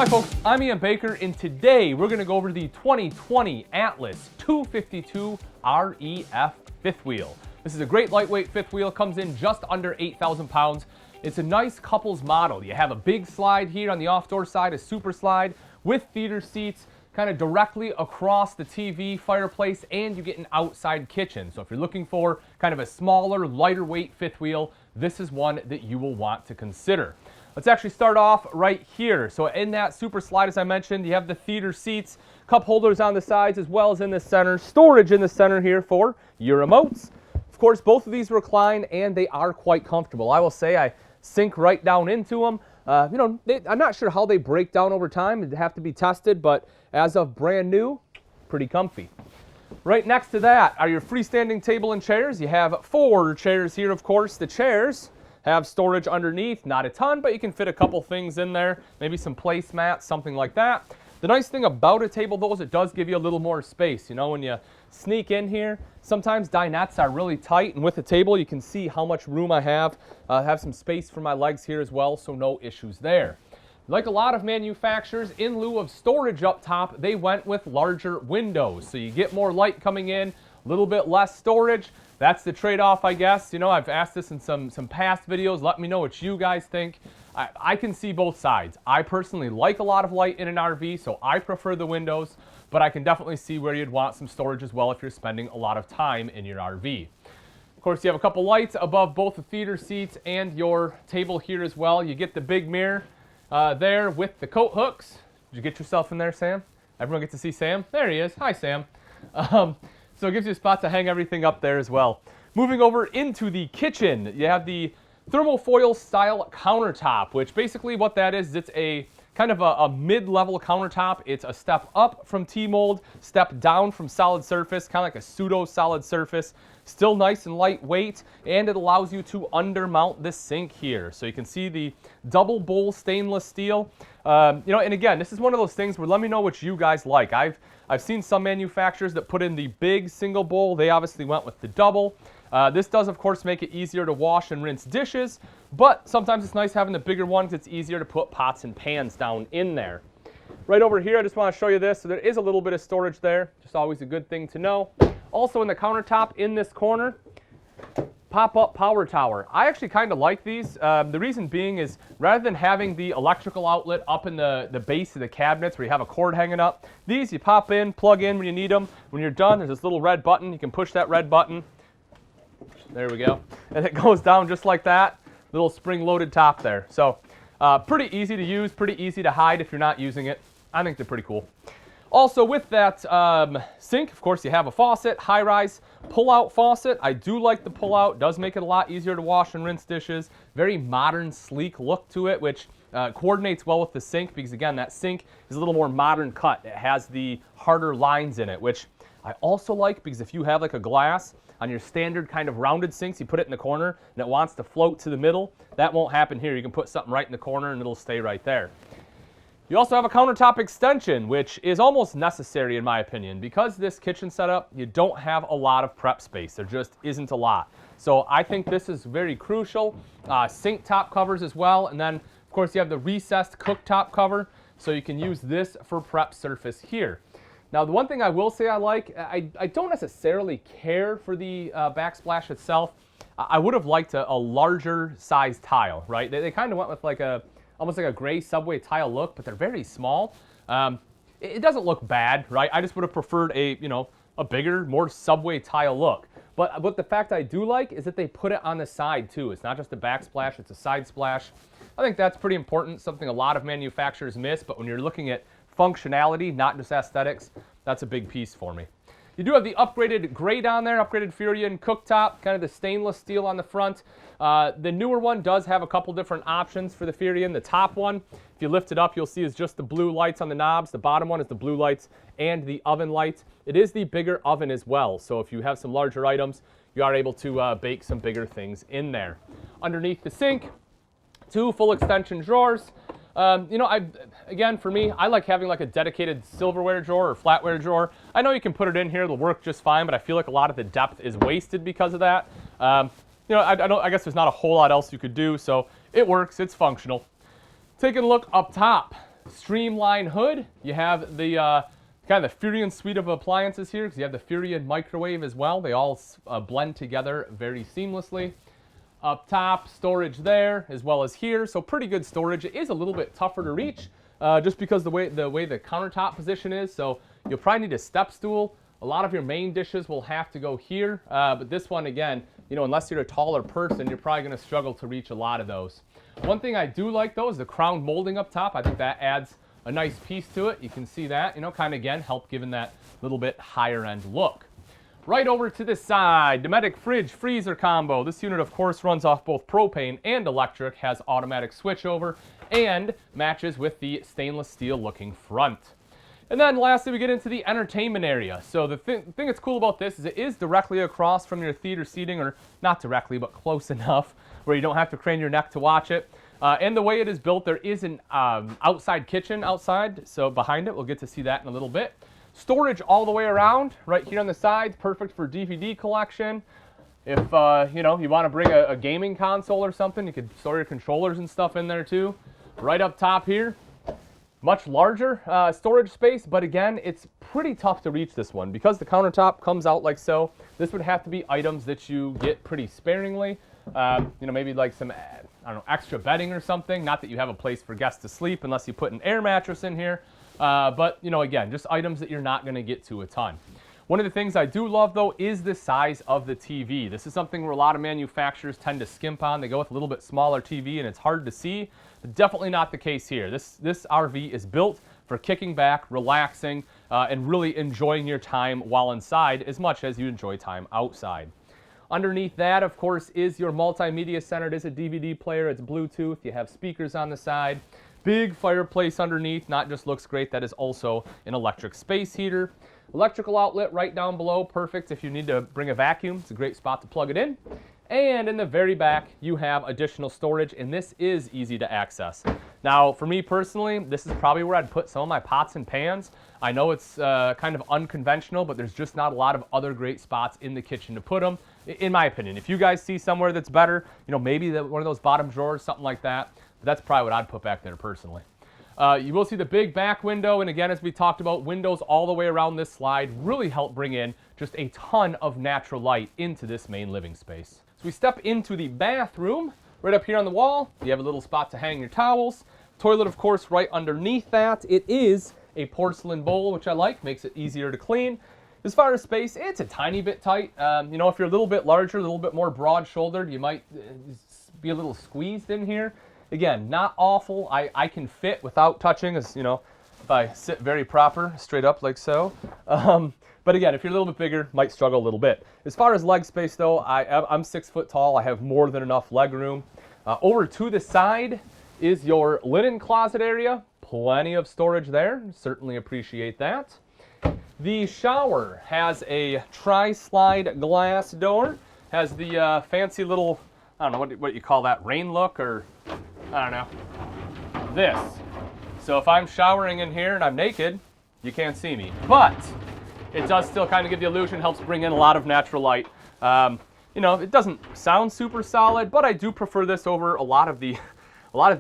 Hi folks, I'm Ian Baker, and today we're going to go over the 2020 Atlas 252 REF fifth wheel. This is a great lightweight fifth wheel, comes in just under 8,000 pounds. It's a nice couples model. You have a big slide here on the off-door side, a super slide with theater seats kind of directly across the TV, fireplace, and you get an outside kitchen. So if you're looking for kind of a smaller, lighter weight fifth wheel, this is one that you will want to consider. Let's actually start off right here. So in that super slide, as I mentioned, you have the theater seats, cup holders on the sides as well as in the center, storage in the center here for your remotes. Of course, both of these recline and they are quite comfortable. I will say I sink right down into them. I'm not sure how they break down over time. It'd have to be tested, but as of brand new, pretty comfy. Right next to that are your freestanding table and chairs. You have 4 chairs here, of course. The chairs have storage underneath, not a ton, but you can fit a couple things in there, maybe some placemats, something like that. The nice thing about a table, though, is it does give you a little more space. You know, when you sneak in here, sometimes dinettes are really tight, and with a table, you can see how much room I have. I have some space for my legs here as well, so no issues there. Like a lot of manufacturers, in lieu of storage up top, they went with larger windows. So you get more light coming in, a little bit less storage. That's the trade-off, I guess. You know, I've asked this in some past videos. Let me know what you guys think. I can see both sides. I personally like a lot of light in an RV, so I prefer the windows, but I can definitely see where you'd want some storage as well if you're spending a lot of time in your RV. Of course, you have a couple lights above both the theater seats and your table here as well. You get the big mirror there with the coat hooks. Did you get yourself in there, Sam? Everyone get to see Sam? There he is. Hi, Sam. So it gives you a spot to hang everything up there as well. Moving over into the kitchen, you have the thermofoil style countertop, which basically what that is, it's a kind of a mid-level countertop. It's a step up from T-mold, step down from solid surface, kind of like a pseudo solid surface. Still nice and lightweight, and it allows you to undermount the sink here. So you can see the double bowl stainless steel. And again, this is one of those things where let me know what you guys like. I've seen some manufacturers that put in the big single bowl. They obviously went with the double. This does, of course, make it easier to wash and rinse dishes, but sometimes it's nice having the bigger one because it's easier to put pots and pans down in there. Right over here, I just want to show you this. So there is a little bit of storage there, just always a good thing to know. Also in the countertop in this corner, pop-up power tower. I actually kind of like these. The reason being is rather than having the electrical outlet up in the base of the cabinets where you have a cord hanging up, these you pop in, plug in when you need them. When you're done, there's this little red button. You can push that red button. There we go. And it goes down just like that. Little spring-loaded top there. So pretty easy to use, pretty easy to hide if you're not using it. I think they're pretty cool. Also with that sink, of course, you have a faucet, high-rise pull-out faucet. I do like the pull-out. Does make it a lot easier to wash and rinse dishes. Very modern, sleek look to it, which coordinates well with the sink because, again, that sink is a little more modern cut. It has the harder lines in it, which I also like because if you have like a glass on your standard kind of rounded sinks, you put it in the corner and it wants to float to the middle. That won't happen here. You can put something right in the corner and it'll stay right there. You also have a countertop extension, which is almost necessary in my opinion. Because this kitchen setup, you don't have a lot of prep space. There just isn't a lot. So I think this is very crucial. Sink top covers as well. And then, of course, you have the recessed cooktop cover. So you can use this for prep surface here. Now, the one thing I will say I like, I don't necessarily care for the backsplash itself. I would have liked a larger size tile, right? They kind of went with like almost like a gray subway tile look, but they're very small. It doesn't look bad, right? I just would have preferred a bigger, more subway tile look. But the fact I do like is that they put it on the side too. It's not just a backsplash, it's a side splash. I think that's pretty important, something a lot of manufacturers miss, but when you're looking at functionality, not just aesthetics, that's a big piece for me. You do have the upgraded grate on there, upgraded Furrion cooktop, kind of the stainless steel on the front. The newer one does have a couple different options for the Furrion. The top one, if you lift it up, you'll see is just the blue lights on the knobs. The bottom one is the blue lights and the oven light. It is the bigger oven as well, so if you have some larger items, you are able to bake some bigger things in there. Underneath the sink, 2 full extension drawers. Again, for me, I like having like a dedicated silverware drawer or flatware drawer. I know you can put it in here, it'll work just fine, but I feel like a lot of the depth is wasted because of that. I guess there's not a whole lot else you could do, so it works, it's functional. Taking a look up top, Streamline hood. You have the kind of the Furrion suite of appliances here because you have the Furrion microwave as well. They all blend together very seamlessly. Up top, storage there as well as here. So pretty good storage. It is a little bit tougher to reach just because the way the countertop position is. So you'll probably need a step stool. A lot of your main dishes will have to go here. But this one, again, you know, unless you're a taller person, you're probably going to struggle to reach a lot of those. One thing I do like, though, is the crown molding up top. I think that adds a nice piece to it. You can see that, you know, kind of, again, help giving that little bit higher end look. Right over to the side, Dometic fridge freezer combo. This unit, of course, runs off both propane and electric, has automatic switchover, and matches with the stainless steel looking front. And then lastly, we get into the entertainment area. So the thing that's cool about this is it is directly across from your theater seating, or not directly, but close enough where you don't have to crane your neck to watch it. And the way it is built, there is an outside kitchen outside, so behind it, we'll get to see that in a little bit. Storage all the way around, right here on the sides, perfect for DVD collection. If you know, you want to bring a gaming console or something, you could store your controllers and stuff in there too. Right up top here, much larger storage space, but again, it's pretty tough to reach this one because the countertop comes out like so. This would have to be items that you get pretty sparingly. You know, maybe like some, I don't know, extra bedding or something. Not that you have a place for guests to sleep unless you put an air mattress in here. But, you know, again, just items that you're not going to get to a ton. One of the things I do love, though, is the size of the TV. This is something where a lot of manufacturers tend to skimp on. They go with a little bit smaller TV, and it's hard to see. But definitely not the case here. This RV is built for kicking back, relaxing, and really enjoying your time while inside as much as you enjoy time outside. Underneath that, of course, is your multimedia center. It is a DVD player. It's Bluetooth. You have speakers on the side. Big fireplace underneath. Not just looks great, that is also an electric space heater. Electrical outlet right down below. Perfect if you need to bring a vacuum. It's a great spot to plug it in. And in the very back, you have additional storage, and this is easy to access. Now, for me personally, this is probably where I'd put some of my pots and pans. I know it's kind of unconventional, but there's just not a lot of other great spots in the kitchen to put them, in my opinion. If you guys see somewhere that's better, you know, maybe one of those bottom drawers, something like that, but that's probably what I'd put back there personally. You will see the big back window, and again, as we talked about, windows all the way around this slide really help bring in just a ton of natural light into this main living space. So we step into the bathroom. Right up here on the wall, you have a little spot to hang your towels. Toilet, of course, right underneath that. It is a porcelain bowl, which I like, makes it easier to clean. As far as space, it's a tiny bit tight. You know, if you're a little bit larger, a little bit more broad-shouldered, you might be a little squeezed in here. Again, not awful. I can fit without touching, as you know, if I sit very proper, straight up like so. But again, if you're a little bit bigger, might struggle a little bit. As far as leg space, though, I'm 6 foot tall. I have more than enough leg room. Over to the side is your linen closet area. Plenty of storage there. Certainly appreciate that. The shower has a tri-slide glass door. Has the fancy little, I don't know what you call that, rain look, or I don't know, this. So if I'm showering in here and I'm naked, you can't see me. But it does still kind of give the illusion, helps bring in a lot of natural light. You know, it doesn't sound super solid, but I do prefer this over a lot of the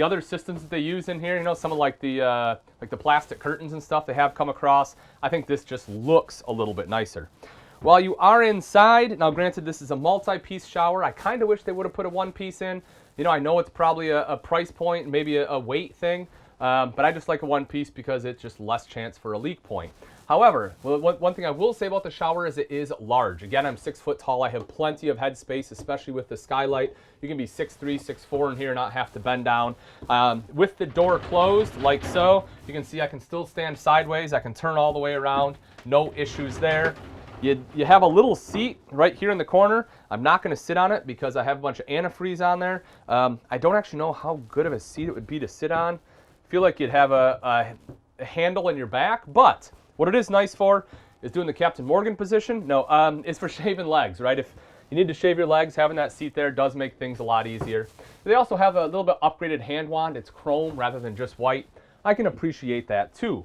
other systems that they use in here. You know, some of like the plastic curtains and stuff they have come across. I think this just looks a little bit nicer. While you are inside, now granted this is a multi-piece shower. I kind of wish they would have put a one-piece in. You know, I know it's probably a price point and maybe a weight thing, but I just like a one-piece because it's just less chance for a leak point. However, one thing I will say about the shower is it is large. Again, I'm 6 foot tall. I have plenty of head space, especially with the skylight. You can be 6'3", 6'4" in here, not have to bend down. With the door closed, like so, you can see I can still stand sideways. I can turn all the way around. No issues there. You have a little seat right here in the corner. I'm not going to sit on it because I have a bunch of antifreeze on there. I don't actually know how good of a seat it would be to sit on. I feel like you'd have a handle in your back, but what it is nice for is doing the Captain Morgan position. No, it's for shaving legs, right? If you need to shave your legs, having that seat there does make things a lot easier. They also have a little bit upgraded hand wand. It's chrome rather than just white. I can appreciate that too.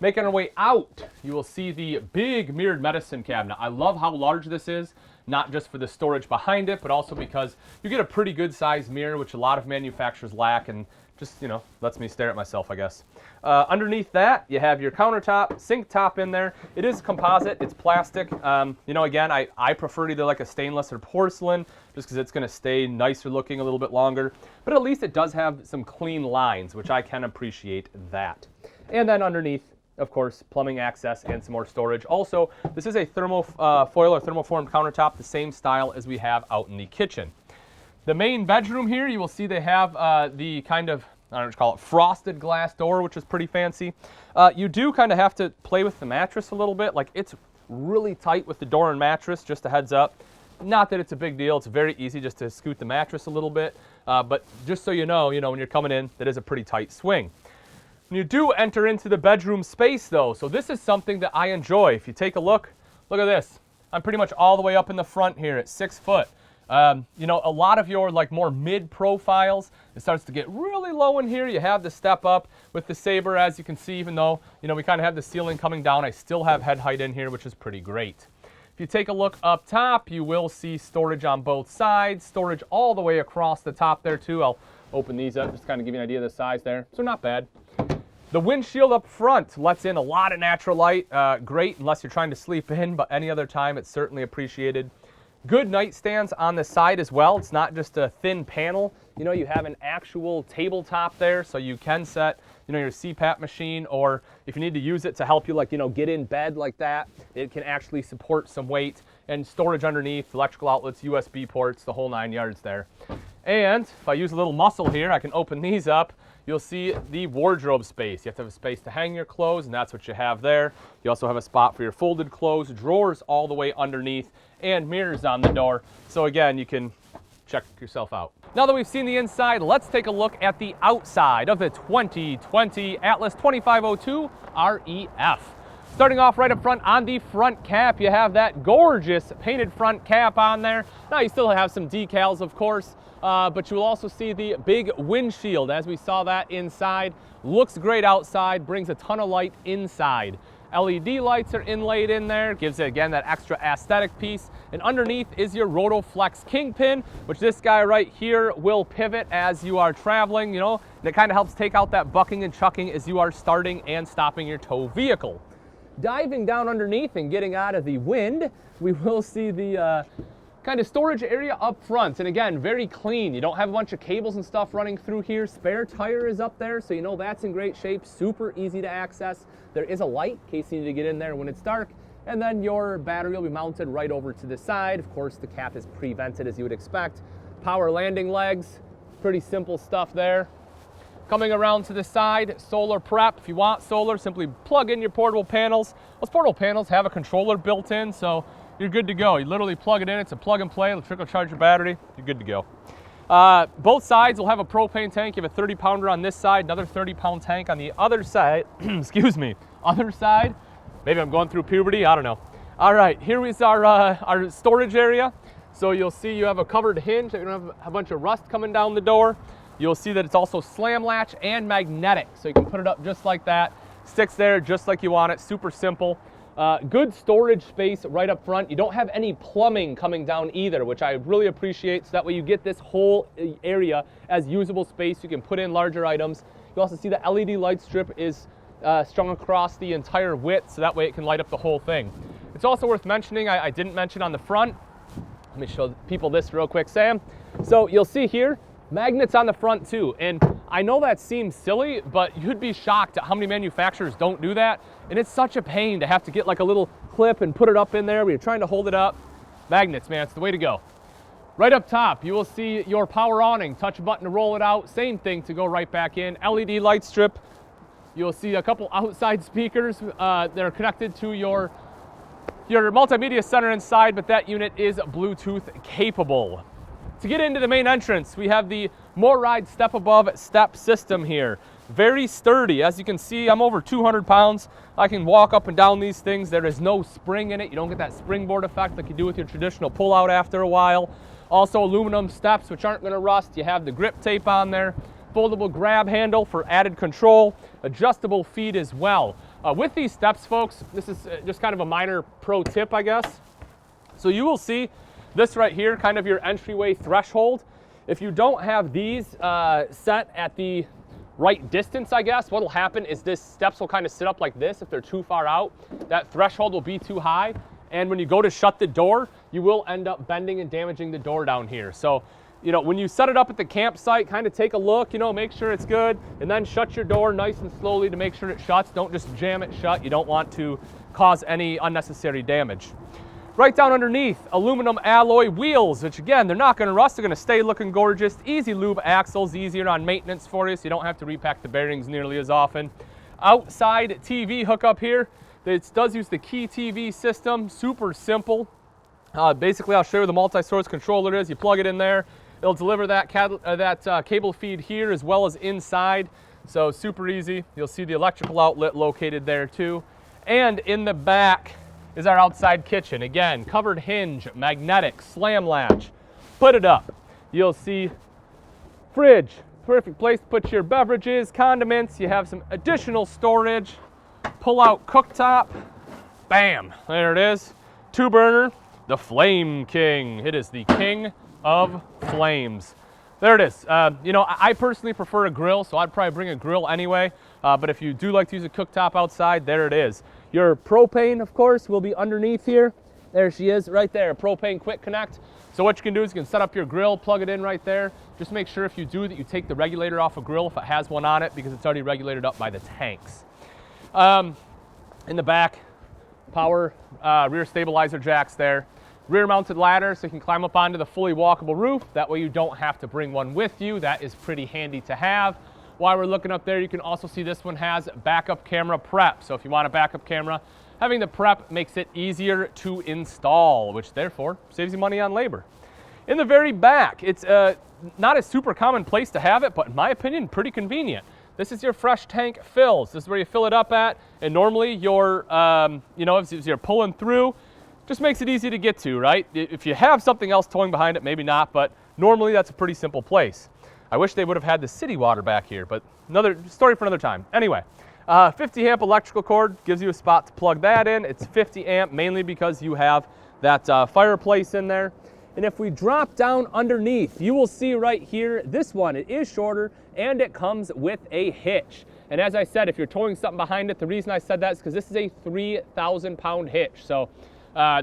Making our way out, you will see the big mirrored medicine cabinet. I love how large this is, not just for the storage behind it, but also because you get a pretty good sized mirror, which a lot of manufacturers lack, and Just, you know, lets me stare at myself, I guess. Underneath that, you have your countertop, sink top in there. It is composite, it's plastic. You know, again, I prefer either like a stainless or porcelain, just because it's going to stay nicer looking a little bit longer. But at least it does have some clean lines, which I can appreciate that. And then underneath, of course, plumbing access and some more storage. Also, this is a thermofoil or thermoformed countertop, the same style as we have out in the kitchen. The main bedroom here, you will see they have the kind of, I don't know what you call it, frosted glass door, which is pretty fancy. You do kind of have to play with the mattress a little bit. Like, it's really tight with the door and mattress, just a heads up. Not that it's a big deal. It's very easy just to scoot the mattress a little bit. But just so you know, when you're coming in, that is a pretty tight swing. When you do enter into the bedroom space, though, so this is something that I enjoy. If you take a look at this. I'm pretty much all the way up in the front here at 6 foot. You know, a lot of your like more mid profiles, it starts to get really low in here. You have the step up with the Sabre, as you can see, even though, we kind of have the ceiling coming down, I still have head height in here, which is pretty great. If you take a look up top, you will see storage on both sides, storage all the way across the top there too. I'll open these up, just kind of give you an idea of the size there. So not bad. The windshield up front lets in a lot of natural light. Great unless you're trying to sleep in, but any other time it's certainly appreciated. Good nightstands on the side as well. It's not just a thin panel. You have an actual tabletop there, so you can set, your CPAP machine, or if you need to use it to help you, like, get in bed like that, it can actually support some weight, and storage underneath, electrical outlets, USB ports, the whole 9 yards there. And if I use a little muscle here, I can open these up. You'll see the wardrobe space. You have to have a space to hang your clothes, and that's what you have there. You also have a spot for your folded clothes, drawers all the way underneath, and mirrors on the door. So again, you can check yourself out. Now that we've seen the inside, let's take a look at the outside of the 2020 Atlas 2502 REF. Starting off right up front on the front cap, you have that gorgeous painted front cap on there. Now you still have some decals, of course, but you will also see the big windshield, as we saw that inside. Looks great outside, brings a ton of light inside. LED lights are inlaid in there, gives it, again, that extra aesthetic piece. And underneath is your Rotoflex Kingpin, which this guy right here will pivot as you are traveling, and it kind of helps take out that bucking and chucking as you are starting and stopping your tow vehicle. Diving down underneath and getting out of the wind, we will see the kind of storage area up front. And again, very clean. You don't have a bunch of cables and stuff running through here. Spare tire is up there, so that's in great shape. Super easy to access. There is a light in case you need to get in there when it's dark. And then your battery will be mounted right over to the side. Of course, the cap is pre-vented as you would expect. Power landing legs, pretty simple stuff there. Coming around to the side, solar prep. If you want solar, simply plug in your portable panels. Those portable panels have a controller built in, so you're good to go. You literally plug it in. It's a plug and play. It'll trickle charge your battery. You're good to go. Both sides will have a propane tank. You have a 30-pounder on this side, another 30-pound tank on the other side. Excuse me. Other side. Maybe I'm going through puberty. I don't know. All right, here is our storage area. So you'll see you have a covered hinge. You don't have a bunch of rust coming down the door. You'll see that it's also slam latch and magnetic. So you can put it up just like that. Sticks there just like you want it. Super simple. Good storage space right up front. You don't have any plumbing coming down either, which I really appreciate. So that way you get this whole area as usable space. You can put in larger items. You also see the LED light strip is strung across the entire width, so that way it can light up the whole thing. It's also worth mentioning, I didn't mention on the front. Let me show people this real quick, Sam. So you'll see here, magnets on the front too. And I know that seems silly, but you'd be shocked at how many manufacturers don't do that. And it's such a pain to have to get like a little clip and put it up in there when you're trying to hold it up. Magnets, man, it's the way to go. Right up top, you will see your power awning. Touch a button to roll it out. Same thing to go right back in. LED light strip. You'll see a couple outside speakers that are connected to your multimedia center inside, but that unit is Bluetooth capable. To get into the main entrance, we have the MORryde step above step system here. Very sturdy. As you can see, I'm over 200 pounds. I can walk up and down these things. There is no spring in it. You don't get that springboard effect like you do with your traditional pull-out after a while. Also aluminum steps, which aren't going to rust. You have the grip tape on there. Foldable grab handle for added control. Adjustable feet as well. With these steps, folks, this is just kind of a minor pro tip, I guess. So you will see this right here, kind of your entryway threshold. If you don't have these set at the right distance, I guess, what'll happen is this steps will kind of sit up like this if they're too far out. That threshold will be too high, and when you go to shut the door, you will end up bending and damaging the door down here. So, you know, when you set it up at the campsite, kind of take a look, you know, make sure it's good, and then shut your door nice and slowly to make sure it shuts. Don't just jam it shut. You don't want to cause any unnecessary damage. Right down underneath, aluminum alloy wheels, which again, they're not gonna rust, they're gonna stay looking gorgeous. Easy lube axles, easier on maintenance for you, so you don't have to repack the bearings nearly as often. Outside TV hookup here. It does use the Key TV system, super simple. Basically, I'll show you where the multi-source controller is. You plug it in there. It'll deliver that cable feed here as well as inside. So super easy. You'll see the electrical outlet located there too. And in the back is our outside kitchen. Again, covered hinge, magnetic, slam latch. Put it up. You'll see fridge. Perfect place to put your beverages, condiments. You have some additional storage. Pull out cooktop. Bam, there it is. 2-burner, the Flame King. It is the king of flames. There it is. You know, I personally prefer a grill, so I'd probably bring a grill anyway. But if you do like to use a cooktop outside, there it is. Your propane, of course, will be underneath here. There she is, right there, propane quick connect. So what you can do is you can set up your grill, plug it in right there. Just make sure if you do that you take the regulator off a grill if it has one on it, because it's already regulated up by the tanks. In the back, power rear stabilizer jacks there. Rear mounted ladder so you can climb up onto the fully walkable roof. That way you don't have to bring one with you. That is pretty handy to have. While we're looking up there, you can also see this one has backup camera prep. So if you want a backup camera, having the prep makes it easier to install, which therefore saves you money on labor. In the very back, it's not a super common place to have it, but in my opinion, pretty convenient. This is your fresh tank fills. This is where you fill it up at, and normally you're, you know, if you're pulling through, just makes it easy to get to, right? If you have something else towing behind it, maybe not, but normally that's a pretty simple place. I wish they would have had the city water back here, but another story for another time. Anyway, 50 amp electrical cord gives you a spot to plug that in. It's 50 amp mainly because you have that fireplace in there. And if we drop down underneath, you will see right here, this one, it is shorter and it comes with a hitch. And as I said, if you're towing something behind it, the reason I said that is because this is a 3,000-pound hitch. So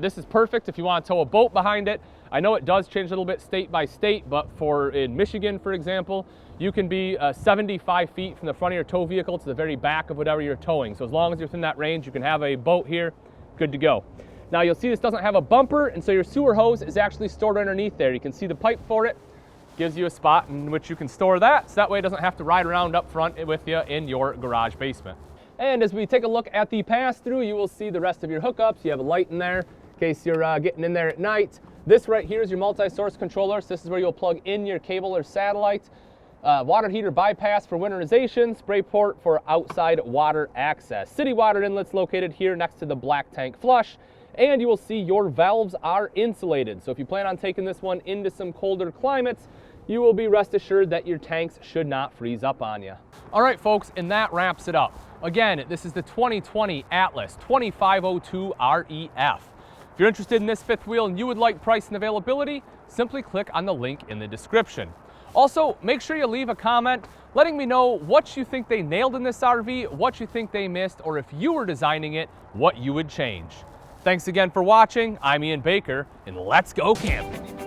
this is perfect if you want to tow a boat behind it. I know it does change a little bit state by state, but in Michigan, for example, you can be 75 feet from the front of your tow vehicle to the very back of whatever you're towing. So as long as you're within that range, you can have a boat here, good to go. Now you'll see this doesn't have a bumper, and so your sewer hose is actually stored underneath there. You can see the pipe for it. Gives you a spot in which you can store that, so that way it doesn't have to ride around up front with you in your garage basement. And as we take a look at the pass-through, you will see the rest of your hookups. You have a light in there in case you're getting in there at night. This right here is your multi-source controller. So this is where you'll plug in your cable or satellite. Water heater bypass for winterization, spray port for outside water access. City water inlets located here next to the black tank flush. And you will see your valves are insulated. So if you plan on taking this one into some colder climates, you will be rest assured that your tanks should not freeze up on you. All right, folks, and that wraps it up. Again, this is the 2020 Atlas 2502 REF. If you're interested in this fifth wheel and you would like price and availability, simply click on the link in the description. Also, make sure you leave a comment letting me know what you think they nailed in this RV, what you think they missed, or if you were designing it, what you would change. Thanks again for watching. I'm Ian Baker, and let's go camping.